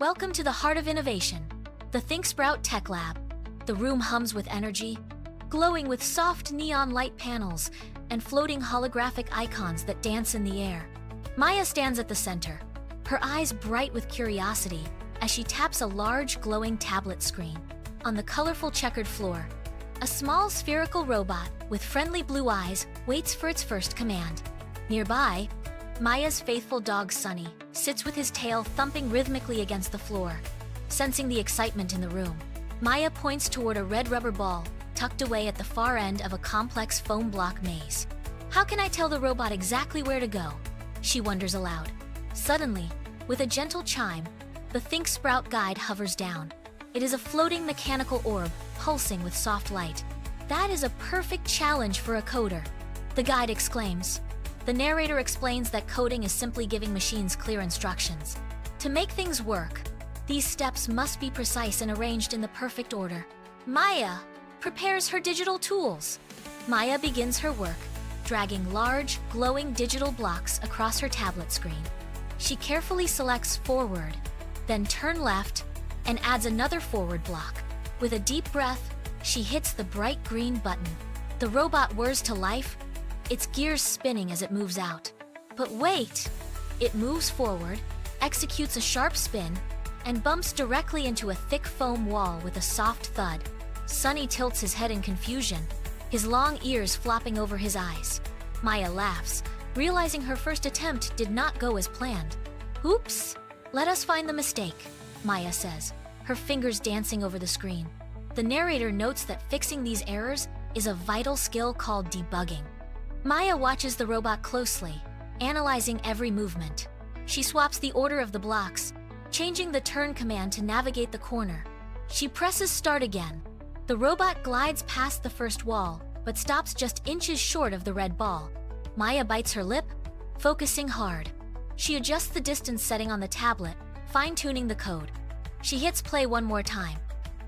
Welcome to the heart of innovation, the ThinkSprout Tech Lab. The room hums with energy, glowing with soft neon light panels and floating holographic icons that dance in the air. Maya stands at the center, her eyes bright with curiosity as she taps a large glowing tablet screen. On the colorful checkered floor, a small spherical robot with friendly blue eyes waits for its first command. Nearby, Maya's faithful dog Sunny sits with his tail thumping rhythmically against the floor. Sensing the excitement in the room, Maya points toward a red rubber ball tucked away at the far end of a complex foam block maze. How can I tell the robot exactly where to go? She wonders aloud. Suddenly, with a gentle chime, the ThinkSprout guide hovers down. It is a floating mechanical orb, pulsing with soft light. That is a perfect challenge for a coder, the guide exclaims. The narrator explains that coding is simply giving machines clear instructions. To make things work, these steps must be precise and arranged in the perfect order. Maya prepares her digital tools. Maya begins her work, dragging large, glowing digital blocks across her tablet screen. She carefully selects forward, then turn left, and adds another forward block. With a deep breath, she hits the bright green button. The robot whirs to life, its gears spinning as it moves out. But wait! It moves forward, executes a sharp spin, and bumps directly into a thick foam wall with a soft thud. Sunny tilts his head in confusion, his long ears flopping over his eyes. Maya laughs, realizing her first attempt did not go as planned. Oops! Let us find the mistake, Maya says, her fingers dancing over the screen. The narrator notes that fixing these errors is a vital skill called debugging. Maya watches the robot closely, analyzing every movement. She swaps the order of the blocks, changing the turn command to navigate the corner. She presses start again. The robot glides past the first wall, but stops just inches short of the red ball. Maya bites her lip, focusing hard. She adjusts the distance setting on the tablet, fine-tuning the code. She hits play one more time.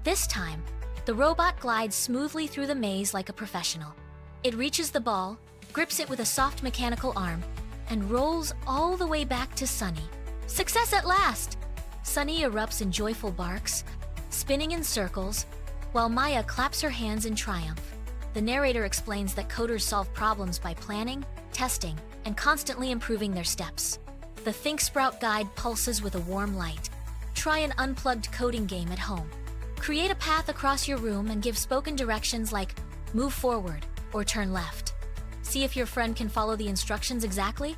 This time, the robot glides smoothly through the maze like a professional. It reaches the ball, grips it with a soft mechanical arm, and rolls all the way back to Sunny. Success at last! Sunny erupts in joyful barks, spinning in circles, while Maya claps her hands in triumph. The narrator explains that coders solve problems by planning, testing, and constantly improving their steps. The ThinkSprout guide pulses with a warm light. Try an unplugged coding game at home. Create a path across your room and give spoken directions like move forward or turn left. See if your friend can follow the instructions exactly.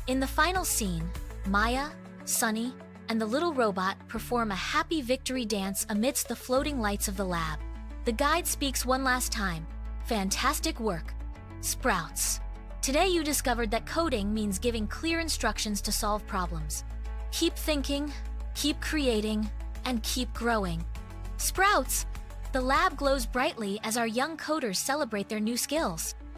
In the final scene, Maya, Sunny, and the little robot perform a happy victory dance amidst the floating lights of the lab. The guide speaks one last time. Fantastic work, Sprouts. Today you discovered that coding means giving clear instructions to solve problems. Keep thinking, keep creating, and keep growing. Sprouts! The lab glows brightly as our young coders celebrate their new skills.